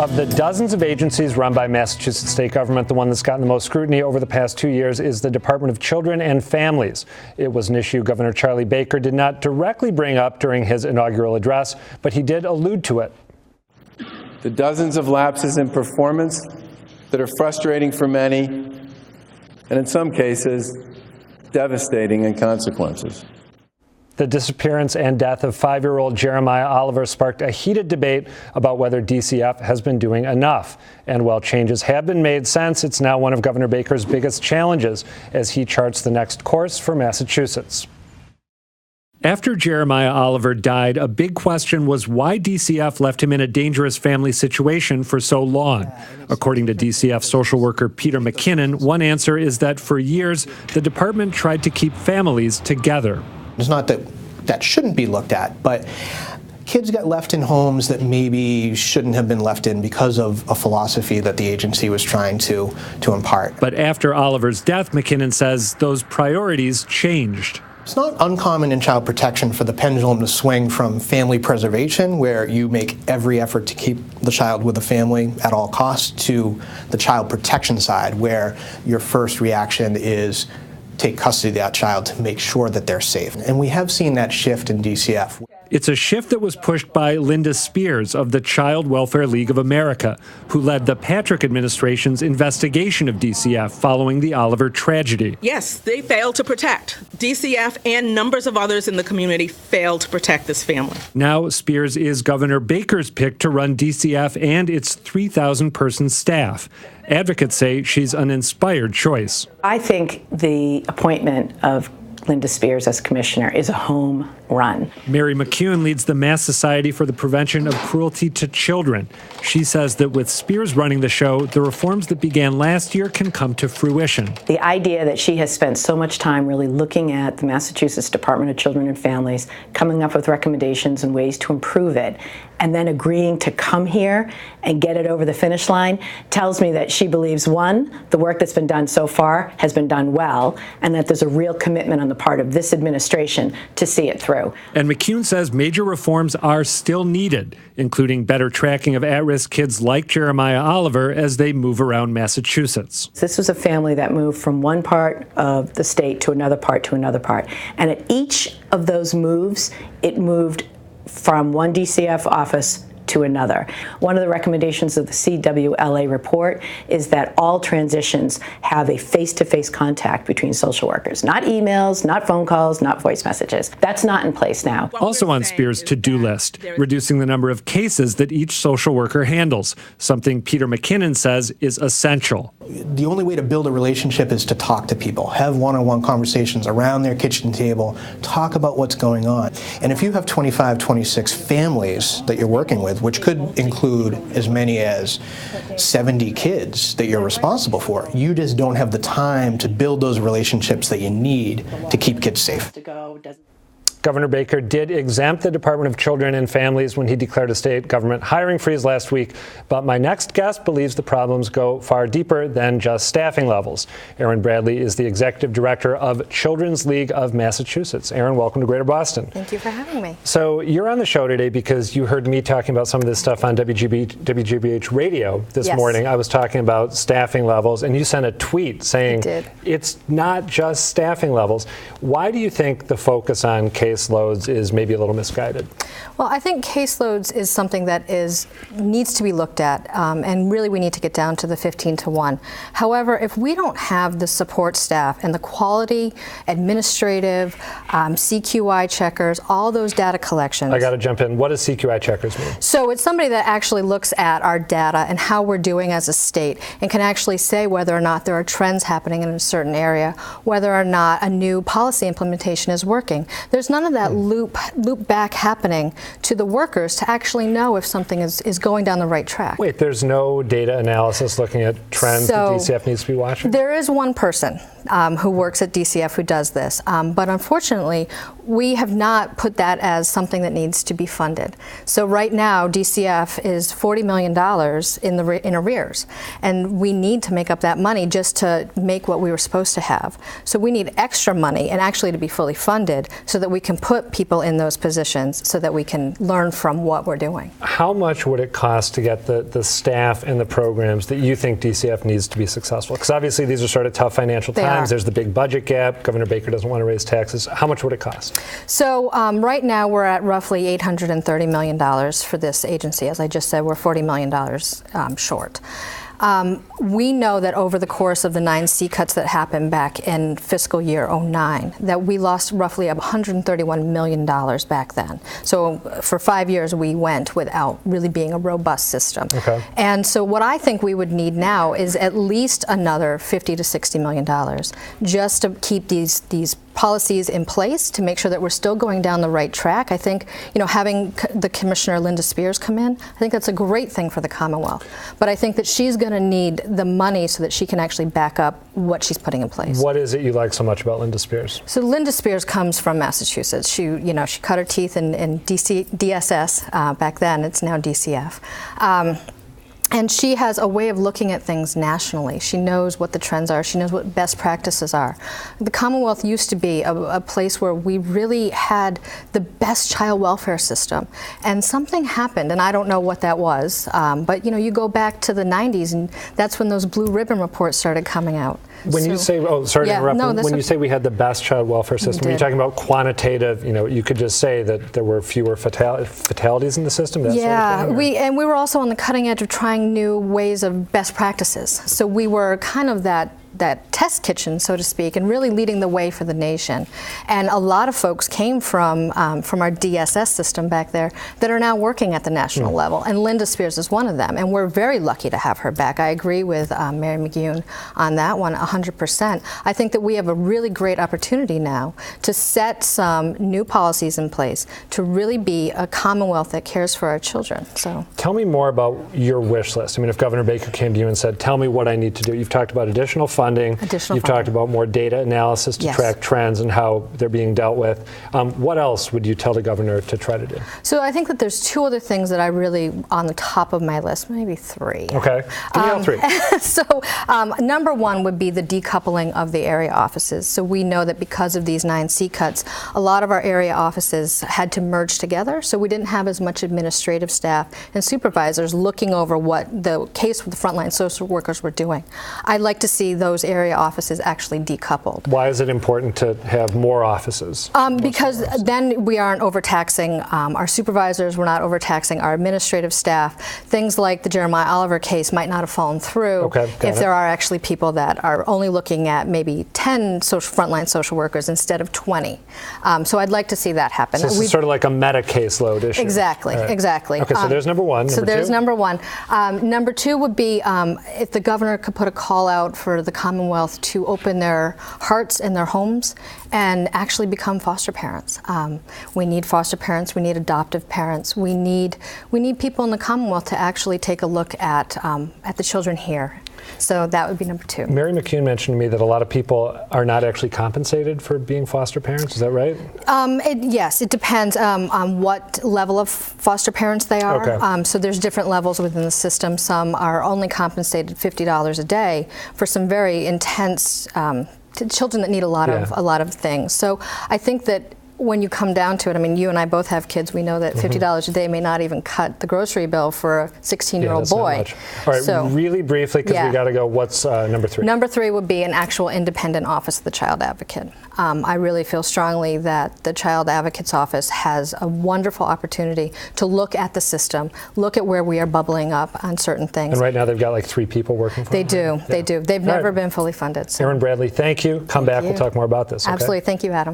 Of the dozens of agencies run by Massachusetts state government, the one that's gotten the most scrutiny over the past 2 years is the Department of Children and Families. It was an issue Governor Charlie Baker did not directly bring up during his inaugural address, but he did allude to it. The dozens of lapses in performance that are frustrating for many, and in some cases, devastating in consequences. The disappearance and death of 5-year-old Jeremiah Oliver sparked a heated debate about whether DCF has been doing enough. And while changes have been made since, it's now one of Governor Baker's biggest challenges as he charts the next course for Massachusetts. After Jeremiah Oliver died, a big question was why DCF left him in a dangerous family situation for so long. According to DCF social worker Peter McKinnon, one answer is that for years, the department tried to keep families together. It's not that that shouldn't be looked at, but kids get left in homes that maybe shouldn't have been left in because of a philosophy that the agency was trying to impart. But after Oliver's death, McKinnon says those priorities changed. It's not uncommon in child protection for the pendulum to swing from family preservation, where you make every effort to keep the child with the family at all costs, to the child protection side, where your first reaction is take custody of that child to make sure that they're safe. And we have seen that shift in DCF. It's a shift that was pushed by Linda Spears of the Child Welfare League of America, who led the Patrick administration's investigation of DCF following the Oliver tragedy. Yes, they failed to protect. DCF and numbers of others in the community failed to protect this family. Now Spears is Governor Baker's pick to run DCF and its 3,000-person staff. Advocates say she's an inspired choice. I think the appointment of Linda Spears as commissioner is a home run. Mary McCune leads the Mass Society for the Prevention of Cruelty to Children. She says that with Spears running the show, the reforms that began last year can come to fruition. The idea that she has spent so much time really looking at the Massachusetts Department of Children and Families, coming up with recommendations and ways to improve it, and then agreeing to come here and get it over the finish line tells me that she believes, one, the work that's been done so far has been done well, and that there's a real commitment on the part of this administration to see it through. And McCune says major reforms are still needed, including better tracking of at-risk kids like Jeremiah Oliver as they move around Massachusetts. This was a family that moved from one part of the state to another part to another part. And at each of those moves, it moved from one DCF office to another. One of the recommendations of the CWLA report is that all transitions have a face-to-face contact between social workers. Not emails, not phone calls, not voice messages. That's not in place now. Also on Spears' to-do list, reducing the number of cases that each social worker handles, something Peter McKinnon says is essential. The only way to build a relationship is to talk to people, have one-on-one conversations around their kitchen table, talk about what's going on. And if you have 25, 26 families that you're working with, which could include as many as 70 kids that you're responsible for, you just don't have the time to build those relationships that you need to keep kids safe. Governor Baker did exempt the Department of Children and Families when he declared a state government hiring freeze last week, but my next guest believes the problems go far deeper than just staffing levels. Erin Bradley is the executive director of Children's League of Massachusetts. Erin, welcome to Greater Boston. Thank you for having me. So you're on the show today because you heard me talking about some of this stuff on WGBH radio this morning. I was talking about staffing levels, and you sent a tweet saying it's not just staffing levels. Why do you think the focus on caseloads is maybe a little misguided? Well, I think caseloads is something that needs to be looked at, and really we need to get down to the 15-to-1. However, if we don't have the support staff and the quality, administrative, CQI checkers, all those data collections. I got to jump in. What does CQI checkers mean? So it's somebody that actually looks at our data and how we're doing as a state and can actually say whether or not there are trends happening in a certain area, whether or not a new policy implementation is working. There's none of that loop back happening to the workers to actually know if something is going down the right track. Wait, there's no data analysis looking at trends that DCF needs to be watching? There is one person who works at DCF who does this. But unfortunately, we have not put that as something that needs to be funded. So right now, DCF is $40 million in arrears. And we need to make up that money just to make what we were supposed to have. So we need extra money and actually to be fully funded so that we can put people in those positions so that we can learn from what we're doing. How much would it cost to get the staff and the programs that you think DCF needs to be successful? Because obviously these are sort of tough financial times. There's the big budget gap. Governor Baker doesn't want to raise taxes. How much would it cost? So right now we're at roughly $830 million for this agency. As I just said, we're $40 million short. We know that over the course of the 9 C cuts that happened back in fiscal year 09, that we lost roughly $131 million back then. So for 5 years we went without really being a robust system. Okay. And so what I think we would need now is at least another $50 to $60 million just to keep these policies in place to make sure that we're still going down the right track. I think, having the Commissioner Linda Spears come in, I think that's a great thing for the Commonwealth. But I think that she's going to need the money so that she can actually back up what she's putting in place. What is it you like so much about Linda Spears? So Linda Spears comes from Massachusetts. She cut her teeth in DSS back then. It's now DCF. And she has a way of looking at things nationally. She knows what the trends are. She knows what best practices are. The Commonwealth used to be a place where we really had the best child welfare system. And something happened, and I don't know what that was. But you go back to the 90s, and that's when those blue ribbon reports started coming out. When you say, sorry to interrupt, when you say we had the best child welfare system, are you talking about quantitative, you could just say that there were fewer fatalities in the system? That yeah, sort of thing, we were also on the cutting edge of trying new ways of best practices. So we were kind of that test kitchen, so to speak, and really leading the way for the nation. And a lot of folks came from our DSS system back there that are now working at the national level, and Linda Spears is one of them, and we're very lucky to have her back. I agree with Mary McGoon on that one 100%. I think that we have a really great opportunity now to set some new policies in place to really be a Commonwealth that cares for our children. So tell me more about your wish list. I mean, if Governor Baker came to you and said, tell me what I need to do. You've talked about additional funding. You've talked about more data analysis to track trends and how they're being dealt with. What else would you tell the governor to try to do? So I think that there's 2 other things that I really on the top of my list, maybe 3. Okay, give me all 3. So number 1 would be the decoupling of the area offices. So we know that because of these 9 C cuts, a lot of our area offices had to merge together. So we didn't have as much administrative staff and supervisors looking over what the case with the frontline social workers were doing. I'd like to see those area offices actually decoupled. Why is it important to have more offices? Because then we aren't overtaxing our supervisors, we're not overtaxing our administrative staff. Things like the Jeremiah Oliver case might not have fallen through if there are actually people that are only looking at maybe 10 frontline social workers instead of 20. So I'd like to see that happen. So it's sort of like a meta caseload issue. Exactly, exactly. Okay, so there's number 1. So there's number 1. Number 2 would be if the governor could put a call out for the Commonwealth to open their hearts and their homes and actually become foster parents. We need foster parents, we need adoptive parents, we need people in the Commonwealth to actually take a look at the children here. So that would be number 2. Mary McCune mentioned to me that a lot of people are not actually compensated for being foster parents. Is that right? Yes, it depends on what level of foster parents they are. Okay. So there's different levels within the system. Some are only compensated $50 a day for some very intense children that need a lot of things. So I think that when you come down to it, I mean, you and I both have kids. We know that $50 a day may not even cut the grocery bill for a 16-year-old boy. Not much. All right, so, really briefly, because we got to go, what's number 3? Number 3 would be an actual independent office of the child advocate. I really feel strongly that the child advocate's office has a wonderful opportunity to look at the system, look at where we are bubbling up on certain things. And right now they've got like 3 people working for them? They do. They've never been fully funded. So. Erin Bradley, thank you. Come back, we'll talk more about this. Absolutely. Thank you, Adam.